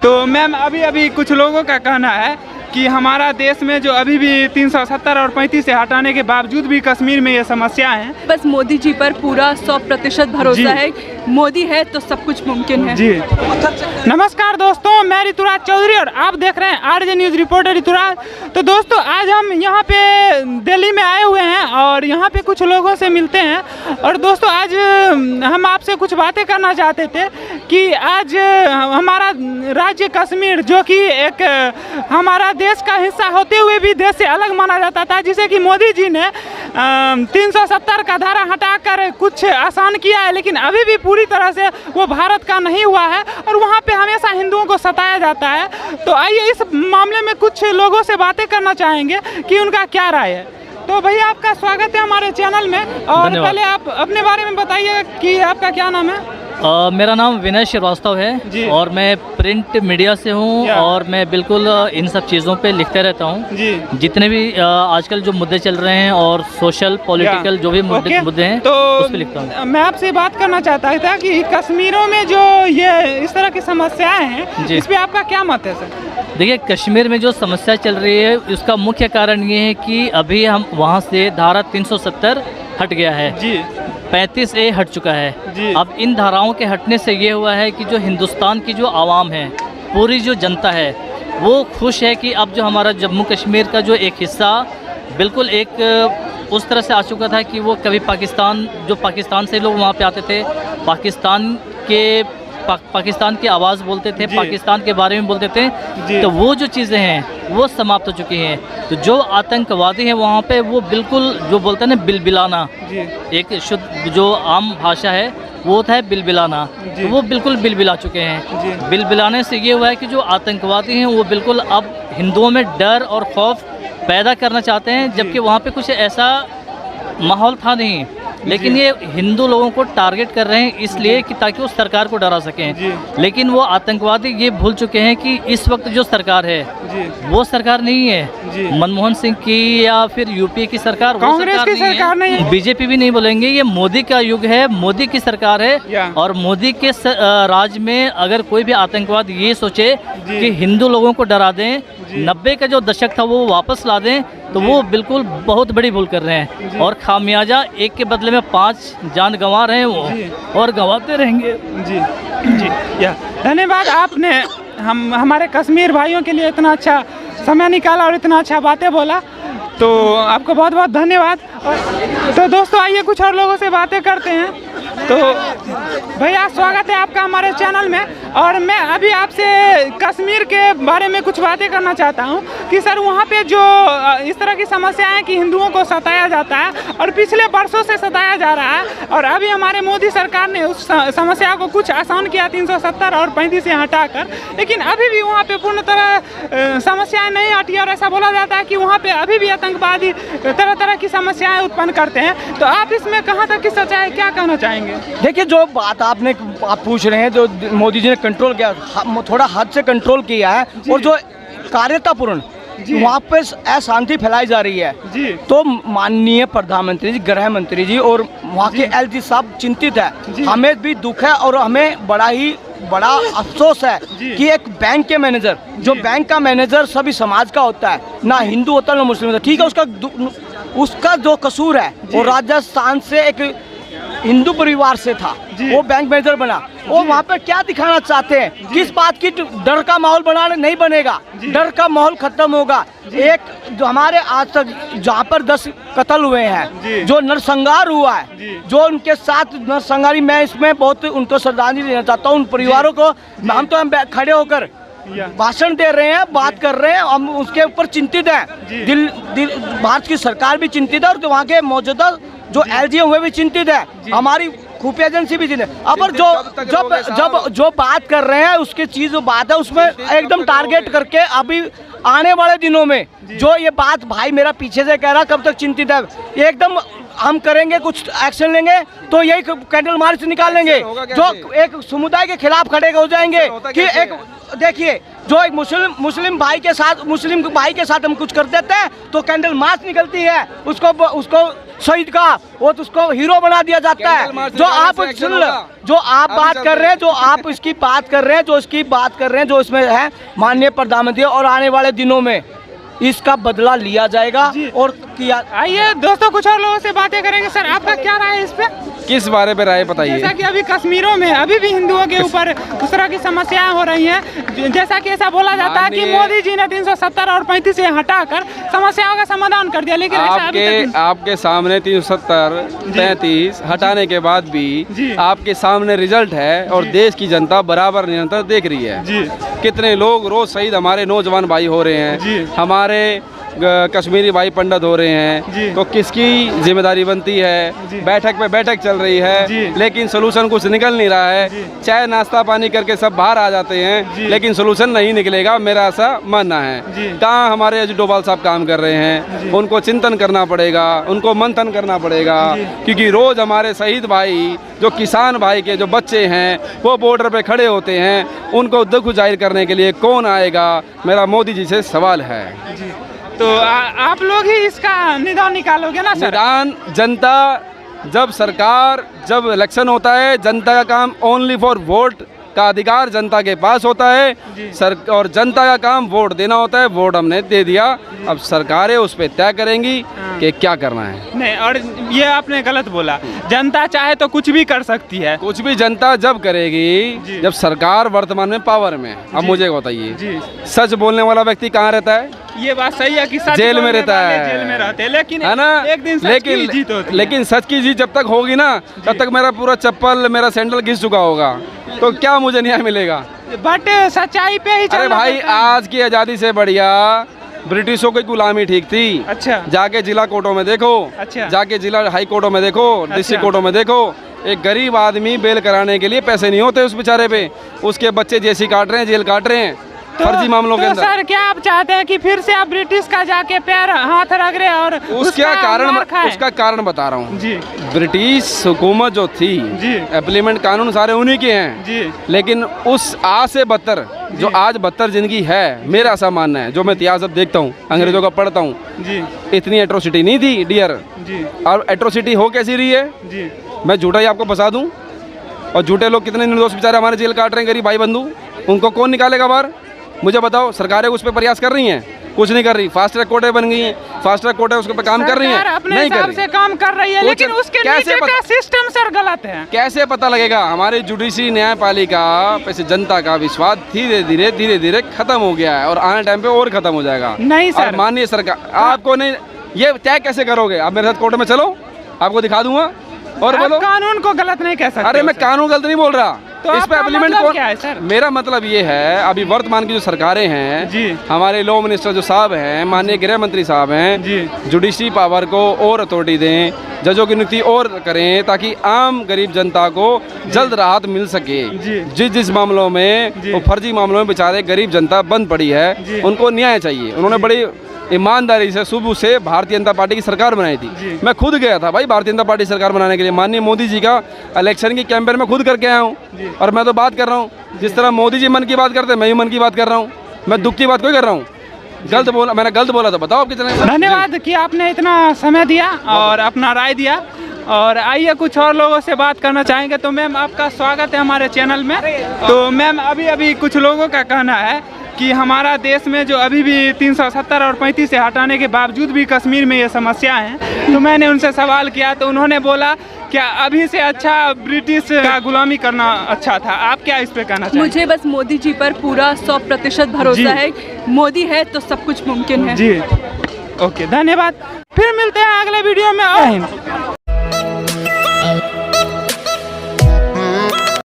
तो मैम अभी कुछ लोगों का कहना है कि हमारा देश में जो अभी भी 370 और 35 से हटाने के बावजूद भी कश्मीर में ये समस्या है। बस मोदी जी पर पूरा 100% भरोसा है। मोदी है तो सब कुछ मुमकिन है जी। नमस्कार दोस्तों, मैं ऋतुराज चौधरी और आप देख रहे हैं आरजे न्यूज़ रिपोर्टर ऋतुराज। तो दोस्तों आज हम यहाँ पे दिल्ली में आए हुए हैं और यहाँ पे कुछ लोगों से मिलते हैं। और दोस्तों आज हम आपसे कुछ बातें करना चाहते थे कि आज हमारा राज्य कश्मीर, जो कि एक हमारा देश का हिस्सा होते हुए भी देश से अलग माना जाता था, जिसे कि मोदी जी ने 370 का धारा हटाकर कुछ आसान किया है, लेकिन अभी भी पूरी तरह से वो भारत का नहीं हुआ है और वहाँ पे हमेशा हिंदुओं को सताया जाता है। तो आइए इस मामले में कुछ लोगों से बातें करना चाहेंगे कि उनका क्या राय है। तो भैया आपका स्वागत है हमारे चैनल में, और पहले आप अपने बारे में बताइए कि आपका क्या नाम है। मेरा नाम विनय श्रीवास्तव है और मैं प्रिंट मीडिया से हूँ और मैं बिल्कुल इन सब चीज़ों पे लिखते रहता हूँ। जितने भी आजकल जो मुद्दे चल रहे हैं और सोशल पॉलिटिकल जो भी मुद्दे हैं तो उस पे लिखता हूँ। मैं आपसे बात करना चाहता था कि कश्मीरों में जो ये इस तरह की समस्याएं हैं, इस पे आपका क्या मत है सर? देखिए, कश्मीर में जो समस्या चल रही है उसका मुख्य कारण ये है कि अभी हम वहाँ से धारा 370 हट गया है जी, 35A हट चुका है जी। अब इन धाराओं के हटने से ये हुआ है कि जो हिंदुस्तान की जो आवाम है, पूरी जो जनता है, वो खुश है कि अब जो हमारा जम्मू कश्मीर का जो एक हिस्सा बिल्कुल एक उस तरह से आ चुका था कि वो कभी पाकिस्तान से लोग वहाँ पे आते थे, पाकिस्तान की आवाज़ बोलते थे, पाकिस्तान के बारे में बोलते थे, तो वो जो चीज़ें हैं वो समाप्त हो चुकी हैं। तो जो आतंकवादी हैं वहाँ पे वो बिल्कुल जो बोलते हैं ना बिलबिलाना, एक शुद्ध जो आम भाषा है वो होता है बिलबिलाना, तो वो बिल्कुल बिलबिला चुके हैं। बिलबिलाने से ये हुआ है कि जो आतंकवादी हैं वो बिल्कुल अब हिंदुओं में डर और खौफ पैदा करना चाहते हैं, जबकि वहाँ पे कुछ ऐसा माहौल था नहीं, लेकिन ये हिंदू लोगों को टारगेट कर रहे हैं इसलिए कि ताकि वो सरकार को डरा सकें। लेकिन वो आतंकवादी ये भूल चुके हैं कि इस वक्त जो सरकार है वो सरकार नहीं है मनमोहन सिंह की या फिर यूपी की सरकार, कांग्रेस की सरकार नहीं है, बीजेपी भी नहीं बोलेंगे, ये मोदी का युग है, मोदी की सरकार है। और मोदी के राज में अगर कोई भी आतंकवाद ये सोचे कि हिंदू लोगों को डरा दें, 90 का जो दशक था वो वापस ला दें, तो वो बिल्कुल बहुत बड़ी भूल कर रहे हैं और खामियाजा एक के बदले में 5 जान गंवा रहे हैं वो और गंवाते रहेंगे। जी जी या धन्यवाद, आपने हमारे कश्मीर भाइयों के लिए इतना अच्छा समय निकाला और इतना अच्छा बातें बोला, तो आपको बहुत बहुत धन्यवाद। तो दोस्तों आइए कुछ और लोगों से बातें करते हैं। तो भैया स्वागत है आपका हमारे चैनल में, और मैं अभी आपसे कश्मीर के बारे में कुछ बातें करना चाहता हूं कि सर वहां पे जो इस तरह की समस्या है कि हिंदुओं को सताया जाता है और पिछले वर्षों से सताया जा रहा है, और अभी हमारे मोदी सरकार ने उस समस्या को कुछ आसान किया 370 और 35 से हटाकर, लेकिन अभी भी वहाँ पे पूर्ण तरह समस्याएँ नहीं हटी और ऐसा बोला जाता है कि वहाँ पे अभी भी आतंकवादी तरह तरह की समस्याएँ उत्पन्न करते हैं। तो आप इसमें कहाँ तक की सच्चाई, क्या कहना चाहेंगे? देखिए, जो बात आप पूछ रहे हैं, जो मोदी जी ने कंट्रोल किया, थोड़ा हद से कंट्रोल किया है, और जो कार्यतापूर्ण वहाँ पे अशांति फैलाई जा रही है, तो माननीय प्रधानमंत्री जी, गृह मंत्री जी और वहाँ के एलजी साहब चिंतित है। हमें भी दुख है और हमें बड़ा अफसोस है कि एक बैंक के मैनेजर, जो बैंक का मैनेजर सभी समाज का होता है, ना हिंदू होता है ना मुस्लिम होता, ठीक है, उसका जो कसूर है वो राजस्थान से एक हिंदू परिवार से था, वो बैंक मैनेजर बना, वो वहाँ पर क्या दिखाना चाहते हैं, किस बात की डर का माहौल बनाने नहीं बनेगा, डर का माहौल खत्म होगा। एक जो हमारे आज तक जहाँ पर 10 कत्ल हुए हैं, जो नरसंहार हुआ है, जो उनके साथ नरसंहारी, मैं इसमें बहुत उनको श्रद्धांजलि देना चाहता हूँ उन परिवारों को। हम खड़े होकर भाषण दे रहे हैं, बात कर रहे हैं, हम उसके ऊपर चिंतित हैं। भारत की सरकार भी चिंतित है और वहाँ के मौजूदा जो एलजी हुए भी चिंतित है, हमारी खुफिया एजेंसी भी चिंतित है। अब जो बात कर रहे हैं उसकी चीज जो बात है उसमें एकदम टारगेट करके अभी आने वाले दिनों में जो ये बात, भाई मेरा पीछे से कह रहा कब तक चिंतित है, एकदम हम करेंगे, कुछ एक्शन लेंगे तो यही कैंडल मार्च निकाल लेंगे, जो एक समुदाय के खिलाफ खड़े हो जाएंगे कि एक देखिए, जो एक मुस्लिम भाई के साथ हम कुछ कर देते हैं तो कैंडल मार्च निकलती है, उसको शहीद का, वो तो उसको हीरो बना दिया जाता है। जो आप सुन लो, जो आप बात कर रहे हैं, जो आप इसकी बात कर रहे हैं, जो इसकी बात कर रहे हैं, जो इसमें है माननीय प्रधानमंत्री, और आने वाले दिनों में इसका बदला लिया जाएगा और किया। आइए दोस्तों, कुछ और लोगों से बातें करेंगे। सर, आपका क्या राय है इस पे? किस बारे में राय बताइए? जैसा कि अभी कश्मीरों में अभी भी हिंदुओं के ऊपर उस तरह की समस्याएं हो रही हैं, जैसा कि ऐसा बोला जाता है कि मोदी जी ने 370 और 35 से हटाकर समस्याओं का समाधान कर दिया, लेकिन ऐसा अभी तक आपके सामने 370 35 हटाने के बाद भी आपके सामने रिजल्ट है और देश की जनता बराबर निरंतर देख रही है। कितने लोग रोज शहीद हमारे नौजवान भाई हो रहे हैं, हमारे कश्मीरी भाई पंडित हो रहे हैं, तो किसकी जिम्मेदारी बनती है? बैठक पे बैठक चल रही है, लेकिन सोल्यूशन कुछ निकल नहीं रहा है। चाय नाश्ता पानी करके सब बाहर आ जाते हैं, लेकिन सोल्यूशन नहीं निकलेगा, मेरा ऐसा मानना है। कहाँ हमारे डोभाल साहब काम कर रहे हैं, उनको चिंतन करना पड़ेगा, उनको मंथन करना पड़ेगा, क्योंकि रोज हमारे शहीद भाई, जो किसान भाई के जो बच्चे हैं, वो बॉर्डर पे खड़े होते हैं, उनको दुख जाहिर करने के लिए कौन आएगा? मेरा मोदी जी से सवाल है। तो आप लोग ही इसका निदान निकालोगे ना सर? निदान जनता, जब इलेक्शन होता है, जनता का काम ओनली फॉर वोट का अधिकार जनता के पास होता है और जनता का काम वोट देना होता है। वोट हमने दे दिया, अब सरकारें उस पर तय करेंगी कि क्या करना है। नहीं, और ये आपने गलत बोला, जनता चाहे तो कुछ भी कर सकती है। कुछ भी जनता जब करेगी जब सरकार वर्तमान में पावर में। अब मुझे बताइए, सच बोलने वाला व्यक्ति कहाँ रहता है? ये बात सही है कि सच जेल में रहता है, जेल में रहते हैं, लेकिन है ना? एक दिन सच की जीत होती है। लेकिन सच की जीत जब तक होगी ना, तब तक मेरा पूरा चप्पल, मेरा सैंडल घिस चुका होगा, तो क्या मुझे न्याय मिलेगा? बट सच्चाई पे ही अरे भाई, आज की आज़ादी से बढ़िया ब्रिटिशों की गुलामी ठीक थी। अच्छा, जाके जिला कोर्टों में देखो, अच्छा, जाके जिला हाई कोर्टों में देखो, डिस्ट्रिक्ट कोर्टों में देखो, एक गरीब आदमी बेल कराने के लिए पैसे नहीं होते उस बेचारे पे, उसके बच्चे जेसी काट रहे हैं, जेल काट रहे हैं फर्जी मामलों के अंदर। सर, क्या आप चाहते हैं कि फिर से आप ब्रिटिश का जाके पैर हाथ रख रहे और उसका कारण बता रहा हूँ जी। ब्रिटिश हुकूमत जो थी, एप्लीमेंट कानून सारे उन्हीं के हैं जी, लेकिन उस आज से बदतर, जो आज बदतर जिंदगी है, मेरा ऐसा मानना है, जो मैं इतिहास अब देखता हूँ, अंग्रेजों का पढ़ता हूँ, इतनी एट्रोसिटी नहीं थी डियर। और एट्रोसिटी हो कैसी रही है जी? मैं झूठा ही आपको फंसा दूँ, और झूठे लोग कितने निर्दोष बेचारे हमारे जेल काट रहे हैं, गरीब भाई बंधु, उनको कौन निकालेगा बाहर? मुझे बताओ। सरकारें उस पर प्रयास कर रही हैं? कुछ नहीं कर रही। फास्ट ट्रैक कोर्टें बन गई हैं, फास्ट ट्रैक कोर्टें उसके पे काम कर रही हैं? नहीं कर रही। से काम कर रही है, लेकिन उसके नीचे का सिस्टम सर गलत है। कैसे पता लगेगा? हमारी जुडिशरी न्यायपालिका पे जनता का विश्वास धीरे धीरे खत्म हो गया है, और आने टाइम पे और खत्म हो जाएगा। नहीं सर, माननीय सरकार, आपको नहीं, ये तय कैसे करोगे? आप मेरे साथ कोर्ट में चलो, आपको दिखा दूंगा। और बोलो, कानून को गलत नहीं कह सकते। अरे मैं कानून गलत नहीं बोल रहा, तो इस पे एप्लीमेंट मतलब क्या है सर? मेरा मतलब ये है, अभी वर्तमान की जो सरकारें हैं जी, हमारे लॉ मिनिस्टर जो साहब हैं, माननीय गृह मंत्री साहब हैं जी, जुडिशरी पावर को और अथॉरिटी दें, जजों की नियुक्ति और करें, ताकि आम गरीब जनता को जल्द राहत मिल सके। जिस मामलों में वो फर्जी मामलों में बेचारे गरीब जनता बंद पड़ी है, उनको न्याय चाहिए। उन्होंने बड़ी ईमानदारी से शुरू से भारतीय जनता पार्टी की सरकार बनाई थी। मैं खुद गया था भाई भारतीय जनता पार्टी सरकार बनाने के लिए। माननीय मोदी जी का इलेक्शन की कैंपेन में खुद करके आया हूँ, और मैं तो बात कर रहा हूँ जिस तरह मोदी जी मन की बात करते हैं, मैं भी मन की बात कर रहा हूँ। मैं दुख की बात कोई कर रहा हूँ? गलत बोला? मैंने गलत बोला तो बताओ कितने। धन्यवाद कि आपने इतना समय दिया और अपना राय दिया। और आइए कुछ और लोगों से बात करना चाहेंगे। तो मैम, आपका स्वागत है हमारे चैनल में। तो मैम, अभी कुछ लोगों का कहना है कि हमारा देश में जो अभी भी 370 और 35 से हटाने के बावजूद भी कश्मीर में ये समस्या है। तो मैंने उनसे सवाल किया, तो उन्होंने बोला क्या अभी से अच्छा ब्रिटिश का गुलामी करना अच्छा था। आप क्या इस पे कहना चाहेंगे? मुझे बस मोदी जी पर पूरा 100% भरोसा है। मोदी है तो सब कुछ मुमकिन है जी। ओके, धन्यवाद। फिर मिलते हैं अगले वीडियो में।